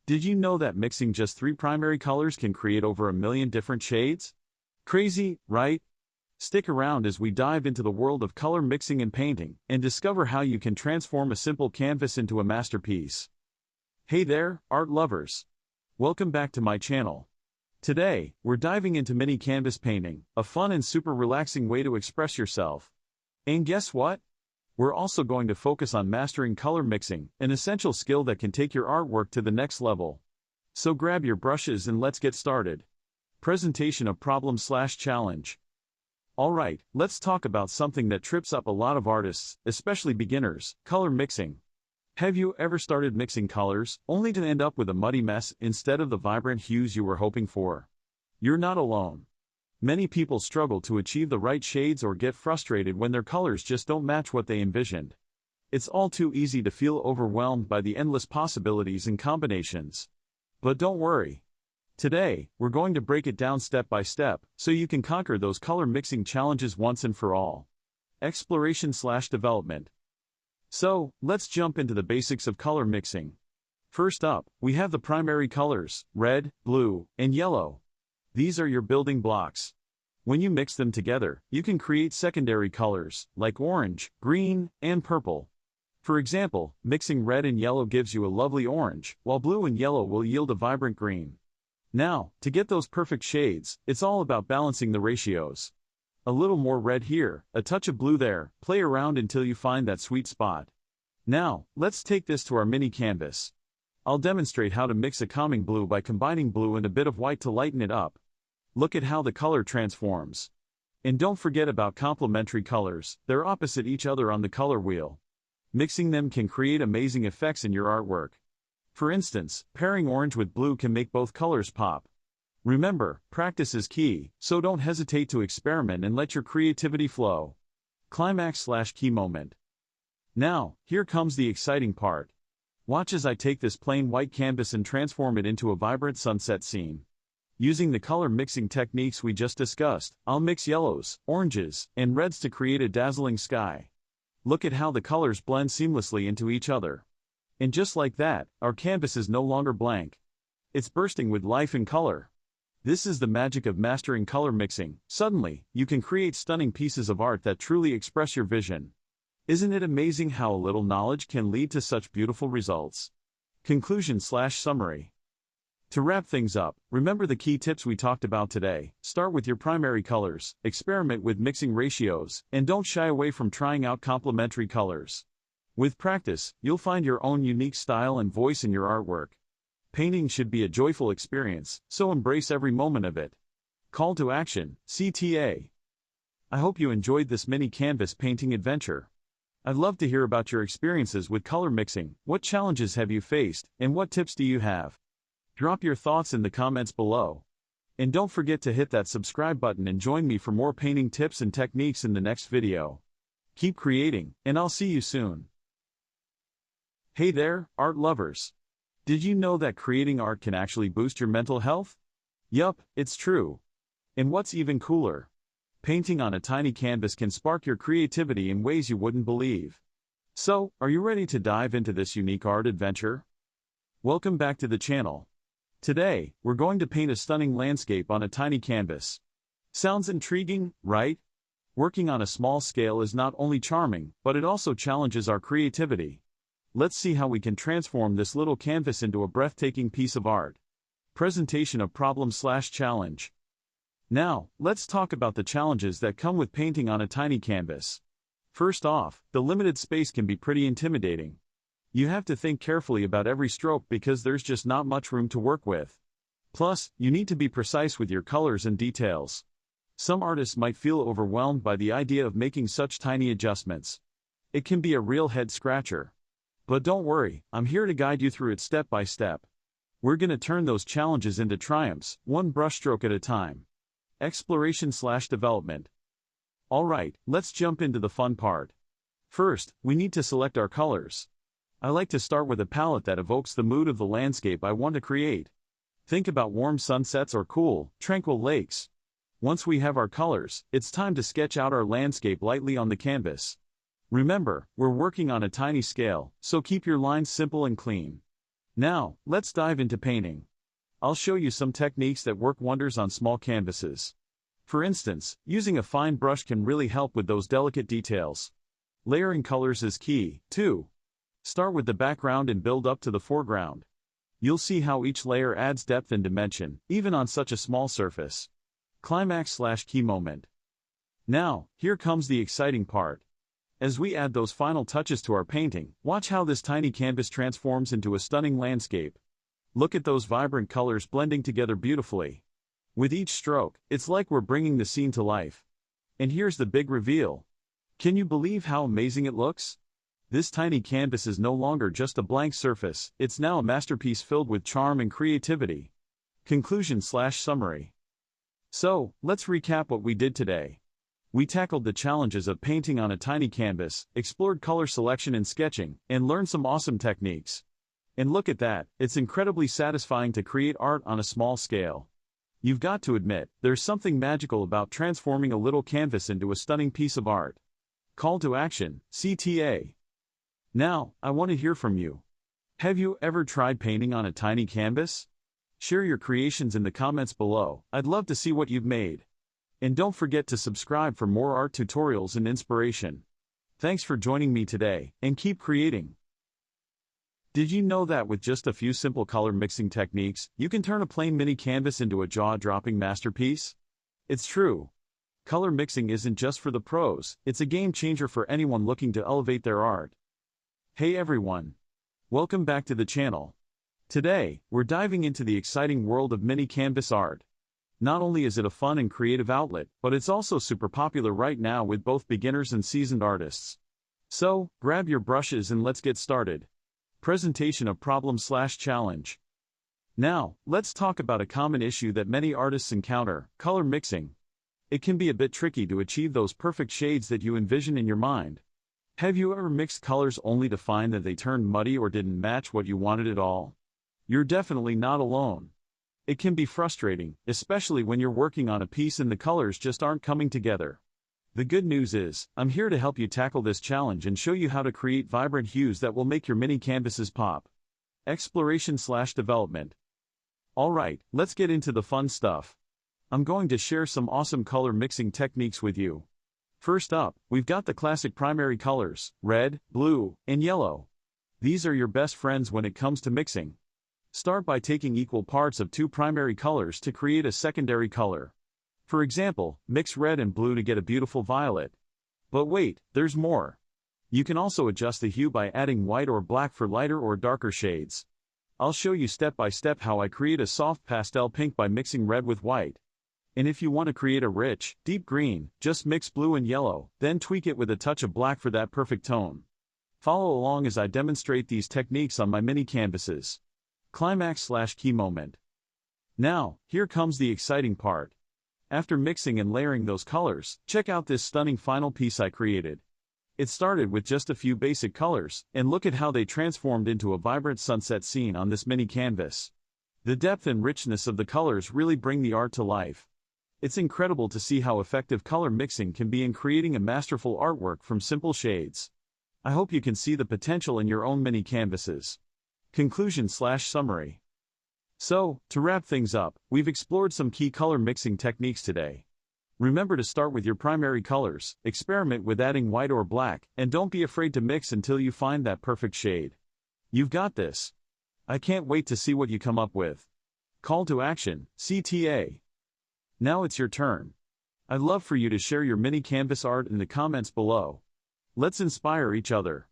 Did you know that mixing just 3 primary colors can create over 1 million different shades? Crazy, right? Stick around as we dive into the world of color mixing and painting, and discover how you can transform a simple canvas into a masterpiece. Hey there, art lovers! Welcome back to my channel. Today, we're diving into mini canvas painting, a fun and super relaxing way to express yourself. And guess what? We're also going to focus on mastering color mixing, an essential skill that can take your artwork to the next level. So grab your brushes and let's get started. Presentation of problem/challenge. Alright, let's talk about something that trips up a lot of artists, especially beginners: color mixing. Have you ever started mixing colors, only to end up with a muddy mess instead of the vibrant hues you were hoping for? You're not alone. Many people struggle to achieve the right shades or get frustrated when their colors just don't match what they envisioned. It's all too easy to feel overwhelmed by the endless possibilities and combinations. But don't worry. Today, we're going to break it down step by step, so you can conquer those color mixing challenges once and for all. Exploration/development. So, let's jump into the basics of color mixing. First up, we have the primary colors: red, blue, and yellow. These are your building blocks. When you mix them together, you can create secondary colors, like orange, green, and purple. For example, mixing red and yellow gives you a lovely orange, while blue and yellow will yield a vibrant green. Now, to get those perfect shades, it's all about balancing the ratios. A little more red here, a touch of blue there, play around until you find that sweet spot. Now, let's take this to our mini canvas. I'll demonstrate how to mix a calming blue by combining blue and a bit of white to lighten it up. Look at how the color transforms. And don't forget about complementary colors, they're opposite each other on the color wheel. Mixing them can create amazing effects in your artwork. For instance, pairing orange with blue can make both colors pop. Remember, practice is key, so don't hesitate to experiment and let your creativity flow. Climax/key moment. Now, here comes the exciting part. Watch as I take this plain white canvas and transform it into a vibrant sunset scene. Using the color mixing techniques we just discussed, I'll mix yellows, oranges, and reds to create a dazzling sky. Look at how the colors blend seamlessly into each other. And just like that, our canvas is no longer blank. It's bursting with life and color. This is the magic of mastering color mixing. Suddenly, you can create stunning pieces of art that truly express your vision. Isn't it amazing how a little knowledge can lead to such beautiful results? Conclusion/summary. To wrap things up, remember the key tips we talked about today. Start with your primary colors, experiment with mixing ratios, and don't shy away from trying out complementary colors. With practice, you'll find your own unique style and voice in your artwork. Painting should be a joyful experience, so embrace every moment of it. Call to action, CTA. I hope you enjoyed this mini canvas painting adventure. I'd love to hear about your experiences with color mixing. What challenges have you faced, and what tips do you have? Drop your thoughts in the comments below. And don't forget to hit that subscribe button and join me for more painting tips and techniques in the next video. Keep creating, and I'll see you soon. Hey there, art lovers! Did you know that creating art can actually boost your mental health? Yup, it's true. And what's even cooler? Painting on a tiny canvas can spark your creativity in ways you wouldn't believe. So, are you ready to dive into this unique art adventure? Welcome back to the channel. Today, we're going to paint a stunning landscape on a tiny canvas. Sounds intriguing, right? Working on a small scale is not only charming, but it also challenges our creativity. Let's see how we can transform this little canvas into a breathtaking piece of art. Presentation of problem/challenge. Now, let's talk about the challenges that come with painting on a tiny canvas. First off, the limited space can be pretty intimidating. You have to think carefully about every stroke because there's just not much room to work with. Plus, you need to be precise with your colors and details. Some artists might feel overwhelmed by the idea of making such tiny adjustments. It can be a real head-scratcher. But don't worry, I'm here to guide you through it step by step. We're gonna turn those challenges into triumphs, one brushstroke at a time. Exploration/development. Alright, let's jump into the fun part. First, we need to select our colors. I like to start with a palette that evokes the mood of the landscape I want to create. Think about warm sunsets or cool, tranquil lakes. Once we have our colors, it's time to sketch out our landscape lightly on the canvas. Remember, we're working on a tiny scale, so keep your lines simple and clean. Now, let's dive into painting. I'll show you some techniques that work wonders on small canvases. For instance, using a fine brush can really help with those delicate details. Layering colors is key, too. Start with the background and build up to the foreground. You'll see how each layer adds depth and dimension, even on such a small surface. Climax/key moment. Now, here comes the exciting part. As we add those final touches to our painting, watch how this tiny canvas transforms into a stunning landscape. Look at those vibrant colors blending together beautifully. With each stroke, it's like we're bringing the scene to life. And here's the big reveal. Can you believe how amazing it looks? This tiny canvas is no longer just a blank surface, it's now a masterpiece filled with charm and creativity. Conclusion/summary. So, let's recap what we did today. We tackled the challenges of painting on a tiny canvas, explored color selection and sketching, and learned some awesome techniques. And look at that, it's incredibly satisfying to create art on a small scale. You've got to admit, there's something magical about transforming a little canvas into a stunning piece of art. Call to action, CTA. Now, I want to hear from you. Have you ever tried painting on a tiny canvas? Share your creations in the comments below, I'd love to see what you've made. And don't forget to subscribe for more art tutorials and inspiration. Thanks for joining me today, and keep creating. Did you know that with just a few simple color mixing techniques, you can turn a plain mini canvas into a jaw-dropping masterpiece? It's true. Color mixing isn't just for the pros, it's a game changer for anyone looking to elevate their art. Hey everyone! Welcome back to the channel. Today, we're diving into the exciting world of mini canvas art. Not only is it a fun and creative outlet, but it's also super popular right now with both beginners and seasoned artists. So, grab your brushes and let's get started. Presentation of problem/challenge. Now, let's talk about a common issue that many artists encounter, color mixing. It can be a bit tricky to achieve those perfect shades that you envision in your mind. Have you ever mixed colors only to find that they turned muddy or didn't match what you wanted at all? You're definitely not alone. It can be frustrating, especially when you're working on a piece and the colors just aren't coming together. The good news is, I'm here to help you tackle this challenge and show you how to create vibrant hues that will make your mini canvases pop. Exploration/development. Alright, let's get into the fun stuff. I'm going to share some awesome color mixing techniques with you. First up, we've got the classic primary colors, red, blue, and yellow. These are your best friends when it comes to mixing. Start by taking equal parts of two primary colors to create a secondary color. For example, mix red and blue to get a beautiful violet. But wait, there's more. You can also adjust the hue by adding white or black for lighter or darker shades. I'll show you step by step how I create a soft pastel pink by mixing red with white. And if you want to create a rich, deep green, just mix blue and yellow, then tweak it with a touch of black for that perfect tone. Follow along as I demonstrate these techniques on my mini canvases. Climax/key moment. Now, here comes the exciting part. After mixing and layering those colors, check out this stunning final piece I created. It started with just a few basic colors, and look at how they transformed into a vibrant sunset scene on this mini canvas. The depth and richness of the colors really bring the art to life. It's incredible to see how effective color mixing can be in creating a masterful artwork from simple shades. I hope you can see the potential in your own mini canvases. Conclusion/summary. So, to wrap things up, we've explored some key color mixing techniques today. Remember to start with your primary colors, experiment with adding white or black, and don't be afraid to mix until you find that perfect shade. You've got this. I can't wait to see what you come up with. Call to action, CTA. Now it's your turn. I'd love for you to share your mini canvas art in the comments below. Let's inspire each other.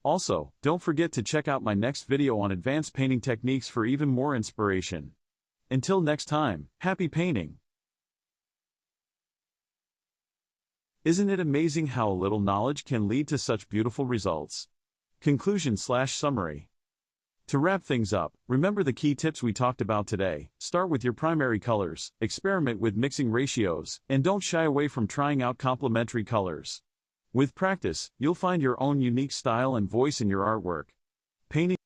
Also, don't forget to check out my next video on advanced painting techniques for even more inspiration. Until next time, happy painting! Isn't it amazing how a little knowledge can lead to such beautiful results? Conclusion/summary. To wrap things up, remember the key tips we talked about today. Start with your primary colors, experiment with mixing ratios, and don't shy away from trying out complementary colors. With practice, you'll find your own unique style and voice in your artwork. Painting.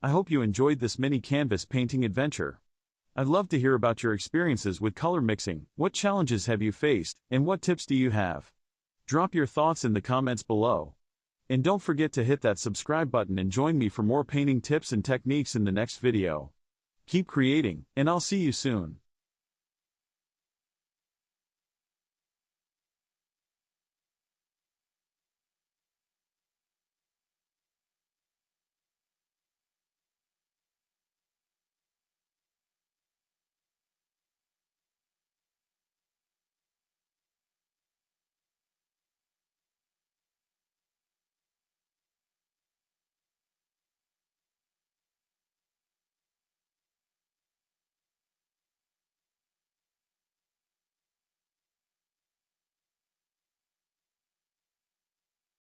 I hope you enjoyed this mini canvas painting adventure. I'd love to hear about your experiences with color mixing. What challenges have you faced, and what tips do you have? Drop your thoughts in the comments below. And don't forget to hit that subscribe button and join me for more painting tips and techniques in the next video. Keep creating, and I'll see you soon.